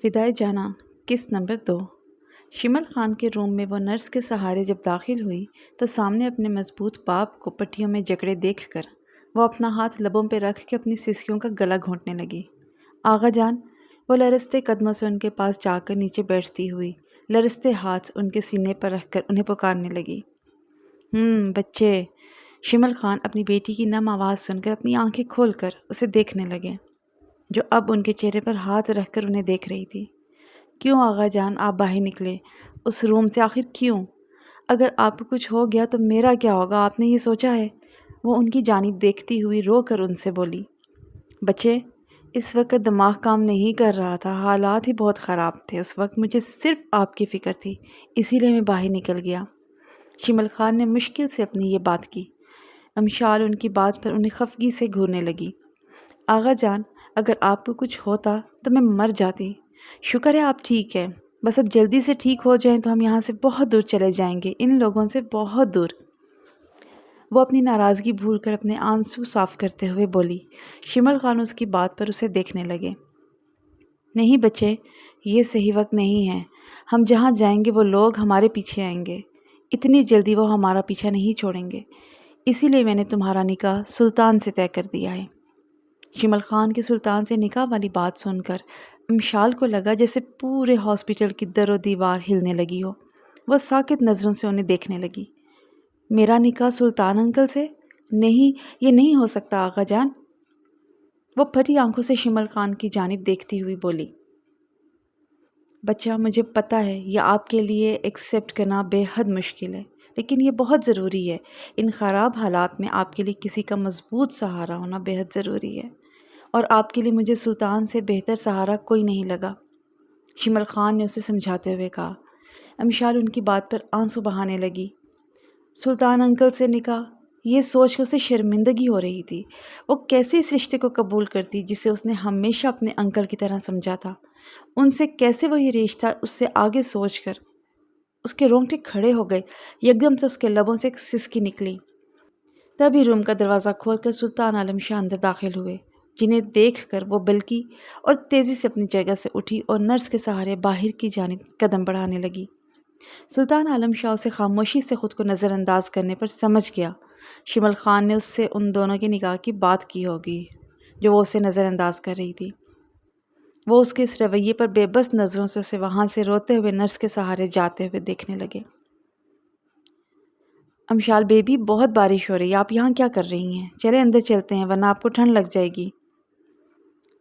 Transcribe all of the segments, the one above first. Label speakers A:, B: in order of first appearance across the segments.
A: فدائے جانا قسط نمبر 2۔ شمل خان کے روم میں وہ نرس کے سہارے جب داخل ہوئی تو سامنے اپنے مضبوط باپ کو پٹیوں میں جکڑے دیکھ کر وہ اپنا ہاتھ لبوں پہ رکھ کے اپنی سسکیوں کا گلا گھونٹنے لگی۔ آغا جان، وہ لرزتے قدموں سے ان کے پاس جا کر نیچے بیٹھتی ہوئی لرزتے ہاتھ ان کے سینے پر رکھ کر انہیں پکارنے لگی۔ بچے۔ شمل خان اپنی بیٹی کی نم آواز سن کر اپنی آنکھیں کھول کر اسے دیکھنے لگے، جو اب ان کے چہرے پر ہاتھ رکھ کر انہیں دیکھ رہی تھی۔ کیوں آغا جان آپ باہر نکلے اس روم سے؟ آخر کیوں؟ اگر آپ کو کچھ ہو گیا تو میرا کیا ہوگا، آپ نے یہ سوچا ہے؟ وہ ان کی جانب دیکھتی ہوئی رو کر ان سے بولی۔ بچے، اس وقت دماغ کام نہیں کر رہا تھا، حالات ہی بہت خراب تھے، اس وقت مجھے صرف آپ کی فکر تھی، اسی لیے میں باہر نکل گیا۔ شمل خان نے مشکل سے اپنی یہ بات کی۔ امشال ان کی بات پر انہیں خفگی سے گھورنے لگی۔ آغا جان، اگر آپ کو کچھ ہوتا تو میں مر جاتی۔ شکر ہے آپ ٹھیک ہے، بس اب جلدی سے ٹھیک ہو جائیں تو ہم یہاں سے بہت دور چلے جائیں گے، ان لوگوں سے بہت دور۔ وہ اپنی ناراضگی بھول کر اپنے آنسو صاف کرتے ہوئے بولی۔ شمل خان اس کی بات پر اسے دیکھنے لگے۔ نہیں بچے، یہ صحیح وقت نہیں ہے، ہم جہاں جائیں گے وہ لوگ ہمارے پیچھے آئیں گے، اتنی جلدی وہ ہمارا پیچھا نہیں چھوڑیں گے، اسی لیے میں نے تمہارا نکاح سلطان سے طے کر دیا ہے۔ شمل خان کے سلطان سے نکاح والی بات سن کر امشال کو لگا جیسے پورے ہاسپٹل کی در و دیوار ہلنے لگی ہو۔ وہ ساکت نظروں سے انہیں دیکھنے لگی۔ میرا نکاح سلطان انکل سے؟ نہیں، یہ نہیں ہو سکتا آغا جان۔ وہ پھٹی آنکھوں سے شمل خان کی جانب دیکھتی ہوئی بولی۔ بچہ، مجھے پتہ ہے یہ آپ کے لیے ایکسیپٹ کرنا بے حد مشکل ہے، لیکن یہ بہت ضروری ہے۔ ان خراب حالات میں آپ کے لیے کسی کا مضبوط سہارا ہونا بے حد ضروری ہے، اور آپ کے لیے مجھے سلطان سے بہتر سہارا کوئی نہیں لگا، شمل خان نے اسے سمجھاتے ہوئے کہا۔ امشال ان کی بات پر آنسو بہانے لگی۔ سلطان انکل سے نکاح، یہ سوچ کر اسے شرمندگی ہو رہی تھی۔ وہ کیسے اس رشتے کو قبول کرتی جسے اس نے ہمیشہ اپنے انکل کی طرح سمجھا تھا؟ ان سے کیسے وہ یہ رشتہ اس سے آگے سوچ کر اس کے رونگٹے کھڑے ہو گئے۔ یکدم سے اس کے لبوں سے ایک سسکی نکلی۔ تبھی روم کا دروازہ کھول کر سلطان عالم شاہ اندر داخل ہوئے، جنہیں دیکھ کر وہ بلکی اور تیزی سے اپنی جگہ سے اٹھی اور نرس کے سہارے باہر کی جانب قدم بڑھانے لگی۔ سلطان عالم شاہ اسے خاموشی سے خود کو نظر انداز کرنے پر سمجھ گیا شمل خان نے اس سے ان دونوں کے نکاح کی بات کی ہوگی جو وہ اسے نظر انداز کر رہی تھی۔ وہ اس کے اس رویے پر بے بس نظروں سے اسے وہاں سے روتے ہوئے نرس کے سہارے جاتے ہوئے دیکھنے لگے۔ امشال بیبی، بہت بارش ہو رہی ہے، آپ یہاں کیا کر رہی ہیں؟ چلے اندر چلتے ہیں ورنہ آپ کو ٹھنڈ لگ جائے گی۔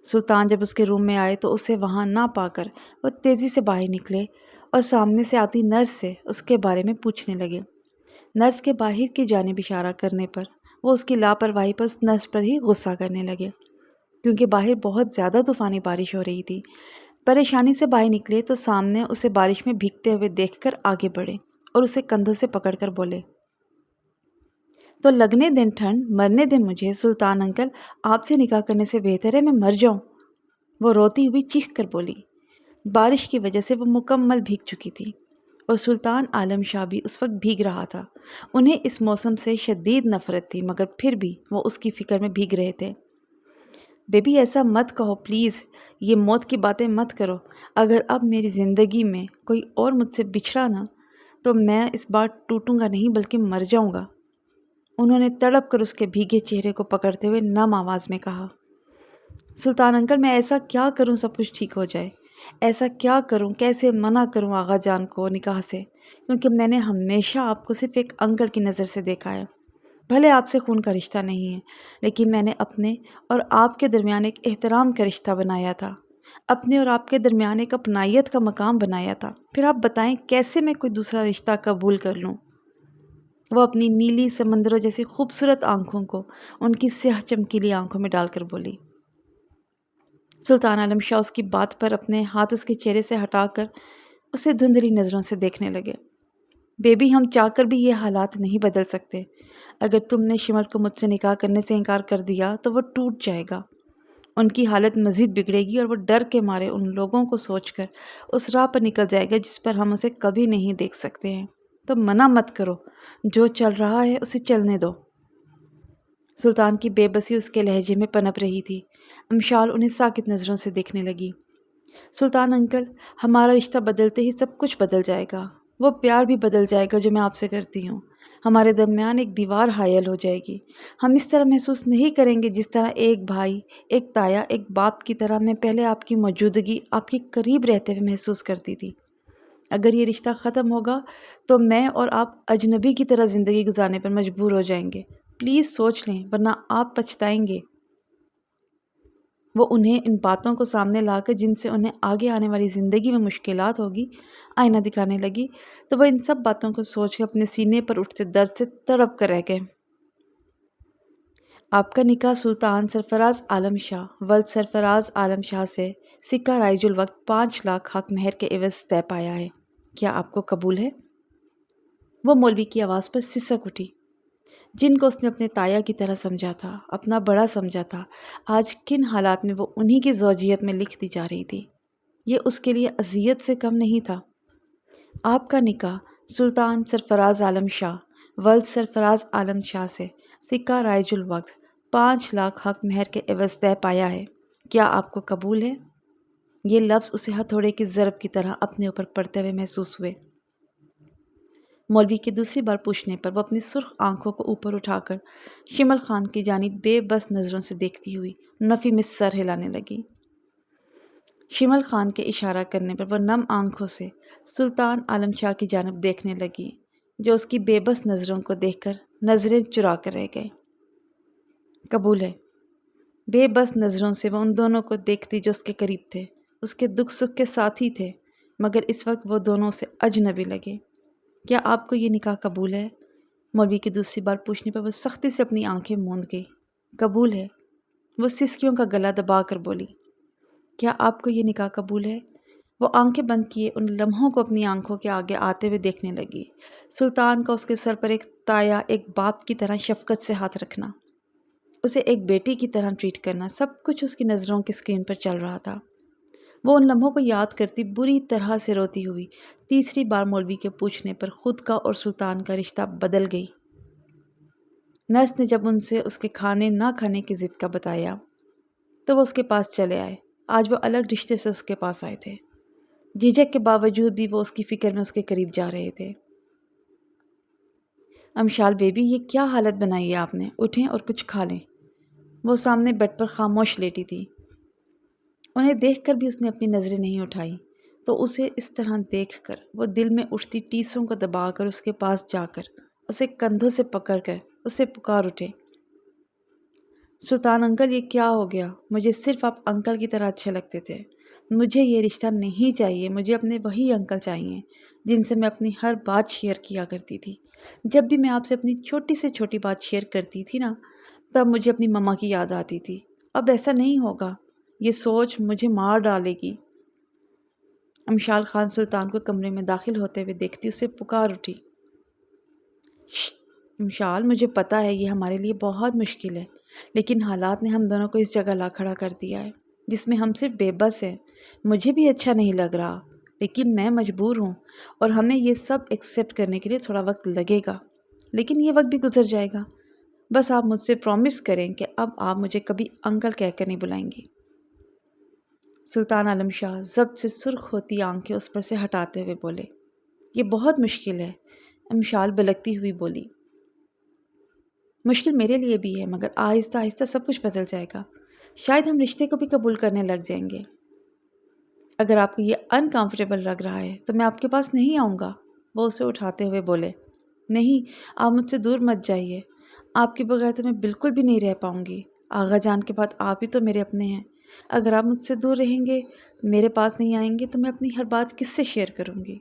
A: سلطان جب اس کے روم میں آئے تو اسے وہاں نہ پا کر وہ تیزی سے باہر نکلے اور سامنے سے آتی نرس سے اس کے بارے میں پوچھنے لگے۔ نرس کے باہر کی جانب اشارہ کرنے پر وہ اس کی لاپرواہی پر اس نرس پر ہی غصہ کرنے لگے، کیونکہ باہر بہت زیادہ طوفانی بارش ہو رہی تھی۔ پریشانی سے باہر نکلے تو سامنے اسے بارش میں بھیگتے ہوئے دیکھ کر آگے بڑھے اور اسے کندھوں سے پکڑ کر بولے، تو لگنے دیں ٹھنڈ، مرنے دیں مجھے، سلطان انکل آپ سے نکاح کرنے سے بہتر ہے میں مر جاؤں۔ وہ روتی ہوئی چیخ کر بولی۔ بارش کی وجہ سے وہ مکمل بھیگ چکی تھی اور سلطان عالم شاہ بھی اس وقت بھیگ رہا تھا۔ انہیں اس موسم سے شدید نفرت تھی، مگر پھر بھی وہ اس کی فکر میں بھیگ رہے تھے۔ بیبی ایسا مت کہو پلیز، یہ موت کی باتیں مت کرو۔ اگر اب میری زندگی میں کوئی اور مجھ سے بچھڑا نا تو میں اس بار ٹوٹوں گا نہیں بلکہ مر جاؤں گا۔ انہوں نے تڑپ کر اس کے بھیگے چہرے کو پکڑتے ہوئے نم آواز میں کہا۔ سلطان انکل، میں ایسا کیا کروں سب کچھ ٹھیک ہو جائے؟ ایسا کیا کروں، کیسے منع کروں آغا جان کو نکاح سے؟ کیونکہ میں نے ہمیشہ آپ کو صرف ایک انکل کی نظر سے دیکھا ہے۔ بھلے آپ سے خون کا رشتہ نہیں ہے، لیکن میں نے اپنے اور آپ کے درمیان ایک احترام کا رشتہ بنایا تھا، اپنے اور آپ کے درمیان ایک اپنائیت کا مقام بنایا تھا۔ پھر آپ بتائیں کیسے میں کوئی دوسرا رشتہ قبول کر لوں؟ وہ اپنی نیلی سمندروں جیسی خوبصورت آنکھوں کو ان کی سیاہ چمکیلی آنکھوں میں ڈال کر بولی۔ سلطان عالم شاہ اس کی بات پر اپنے ہاتھ اس کے چہرے سے ہٹا کر اسے دھندلی نظروں سے دیکھنے لگے۔ بیبی، ہم چاہ کر بھی یہ حالات نہیں بدل سکتے۔ اگر تم نے شمل کو مجھ سے نکاح کرنے سے انکار کر دیا تو وہ ٹوٹ جائے گا، ان کی حالت مزید بگڑے گی اور وہ ڈر کے مارے ان لوگوں کو سوچ کر اس راہ پر نکل جائے گا جس پر ہم اسے کبھی نہیں دیکھ سکتے ہیں۔ تو منع مت کرو، جو چل رہا ہے اسے چلنے دو۔ سلطان کی بے بسی اس کے لہجے میں پنپ رہی تھی۔ امشال انہیں ساکت نظروں سے دیکھنے لگی۔ سلطان انکل، ہمارا رشتہ بدلتے ہی سب کچھ بدل جائے گا، وہ پیار بھی بدل جائے گا جو میں آپ سے کرتی ہوں، ہمارے درمیان ایک دیوار حائل ہو جائے گی، ہم اس طرح محسوس نہیں کریں گے جس طرح ایک بھائی، ایک تایا، ایک باپ کی طرح میں پہلے آپ کی موجودگی، آپ کے قریب رہتے ہوئے محسوس کرتی تھی۔ اگر یہ رشتہ ختم ہوگا تو میں اور آپ اجنبی کی طرح زندگی گزارنے پر مجبور ہو جائیں گے، پلیز سوچ لیں ورنہ آپ پچھتائیں گے۔ وہ انہیں ان باتوں کو سامنے لا کر جن سے انہیں آگے آنے والی زندگی میں مشکلات ہوگی آئینہ دکھانے لگی تو وہ ان سب باتوں کو سوچ کے اپنے سینے پر اٹھتے درد سے تڑپ کر رہ گئے۔ آپ کا نکاح سلطان سرفراز عالم شاہ ولد سرفراز عالم شاہ سے سکہ رائج الوقت 5 لاکھ حق مہر کے عوض طے پایا ہے، کیا آپ کو قبول ہے؟ وہ مولوی کی آواز پر سسک اٹھی، جن کو اس نے اپنے تایا کی طرح سمجھا تھا، اپنا بڑا سمجھا تھا، آج کن حالات میں وہ انہی کی زوجیت میں لکھ دی جا رہی تھی۔ یہ اس کے لیے اذیت سے کم نہیں تھا۔ آپ کا نکاح سلطان سرفراز عالم شاہ ولد سرفراز عالم شاہ سے سکہ رائج الوقت 5 لاکھ حق مہر کے عوض طے پایا ہے، کیا آپ کو قبول ہے؟ یہ لفظ اسے ہتھوڑے کی ضرب کی طرح اپنے اوپر پڑتے ہوئے محسوس ہوئے۔ مولوی کے دوسری بار پوچھنے پر وہ اپنی سرخ آنکھوں کو اوپر اٹھا کر شمل خان کی جانب بے بس نظروں سے دیکھتی ہوئی نفی میں سر ہلانے لگی۔ شمل خان کے اشارہ کرنے پر وہ نم آنکھوں سے سلطان عالم شاہ کی جانب دیکھنے لگی، جو اس کی بے بس نظروں کو دیکھ کر نظریں چرا کر رہ گئے۔ قبول ہے۔ بے بس نظروں سے وہ ان دونوں کو دیکھتی جو اس کے قریب تھے، اس کے دکھ سکھ کے ساتھی تھے، مگر اس وقت وہ دونوں سے اجنبی لگے۔ کیا آپ کو یہ نکاح قبول ہے؟ مولوی کی دوسری بار پوچھنے پر وہ سختی سے اپنی آنکھیں موند گئی۔ قبول ہے، وہ سسکیوں کا گلا دبا کر بولی۔ کیا آپ کو یہ نکاح قبول ہے؟ وہ آنکھیں بند کیے ان لمحوں کو اپنی آنکھوں کے آگے آتے ہوئے دیکھنے لگی۔ سلطان کا اس کے سر پر ایک تایا، ایک باپ کی طرح شفقت سے ہاتھ رکھنا، اسے ایک بیٹی کی طرح ٹریٹ کرنا، سب کچھ اس کی نظروں کی اسکرین پر چل رہا تھا۔ وہ ان لمحوں کو یاد کرتی بری طرح سے روتی ہوئی تیسری بار مولوی کے پوچھنے پر خود کا اور سلطان کا رشتہ بدل گئی۔ نرس نے جب ان سے اس کے کھانے نہ کھانے کی ضد کا بتایا تو وہ اس کے پاس چلے آئے۔ آج وہ الگ رشتے سے اس کے پاس آئے تھے، جھجک کے باوجود بھی وہ اس کی فکر میں اس کے قریب جا رہے تھے۔ امشال بیبی، یہ کیا حالت بنائی ہے آپ نے؟ اٹھیں اور کچھ کھا لیں۔ وہ سامنے بیڈ پر خاموش لیٹی تھی، انہیں دیکھ کر بھی اس نے اپنی نظریں نہیں اٹھائی، تو اسے اس طرح دیکھ کر وہ دل میں اٹھتی ٹیسوں کو دبا کر اس کے پاس جا کر اسے کندھوں سے پکڑ کر اسے پکار اٹھے۔ سلطان انکل، یہ کیا ہو گیا؟ مجھے صرف آپ انکل کی طرح اچھے لگتے تھے، مجھے یہ رشتہ نہیں چاہیے، مجھے اپنے وہی انکل چاہیے جن سے میں اپنی ہر بات شیئر کیا کرتی تھی۔ جب بھی میں آپ سے اپنی چھوٹی سے چھوٹی بات شیئر کرتی تھی نا، تب مجھے اپنی مما کی یاد آتی تھی۔ اب ایسا نہیں ہوگا، یہ سوچ مجھے مار ڈالے گی۔ امشال خان سلطان کو کمرے میں داخل ہوتے ہوئے دیکھتی اسے پکار اٹھی۔ امشال، مجھے پتا ہے یہ ہمارے لیے بہت مشکل ہے، لیکن حالات نے ہم دونوں کو اس جگہ لا کھڑا کر دیا ہے جس میں ہم صرف بے بس ہیں۔ مجھے بھی اچھا نہیں لگ رہا، لیکن میں مجبور ہوں، اور ہمیں یہ سب ایکسیپٹ کرنے کے لیے تھوڑا وقت لگے گا، لیکن یہ وقت بھی گزر جائے گا۔ بس آپ مجھ سے پرومس کریں کہ اب آپ مجھے کبھی انکل کہہ کر نہیں بلائیں گی۔ سلطان عالم شاہ ضبط سے سرخ ہوتی آنکھیں اس پر سے ہٹاتے ہوئے بولے، یہ بہت مشکل ہے۔ امشال بلکتی ہوئی بولی، مشکل میرے لیے بھی ہے، مگر آہستہ آہستہ سب کچھ بدل جائے گا، شاید ہم رشتے کو بھی قبول کرنے لگ جائیں گے۔ اگر آپ کو یہ انکمفرٹیبل لگ رہا ہے تو میں آپ کے پاس نہیں آؤں گا، وہ اسے اٹھاتے ہوئے بولے۔ نہیں، آپ مجھ سے دور مت جائیے، آپ کے بغیر تو میں بالکل بھی نہیں رہ پاؤں گی۔ آغا جان کے بعد آپ ہی تو میرے اپنے ہیں، اگر آپ مجھ سے دور رہیں گے، میرے پاس نہیں آئیں گے، تو میں اپنی ہر بات کس سے شیئر کروں گی؟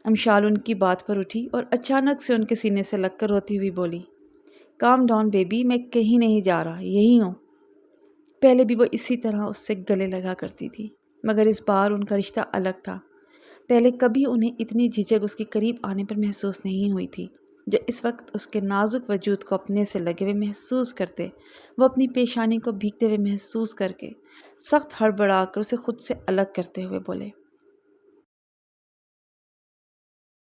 A: امشال ان کی بات پر اٹھی اور اچانک سے ان کے سینے سے لگ کر روتی ہوئی بولی، کام ڈاؤن بیبی، میں کہیں نہیں جا رہا، یہی ہوں۔ پہلے بھی وہ اسی طرح اس سے گلے لگا کرتی تھی، مگر اس بار ان کا رشتہ الگ تھا۔ پہلے کبھی انہیں اتنی جھجک اس کے قریب آنے پر محسوس نہیں ہوئی تھی، جو اس وقت اس کے نازک وجود کو اپنے سے لگے ہوئے محسوس کرتے، وہ اپنی پیشانی کو بھیگتے ہوئے محسوس کر کے سخت ہڑبڑا کر اسے خود سے الگ کرتے ہوئے بولے،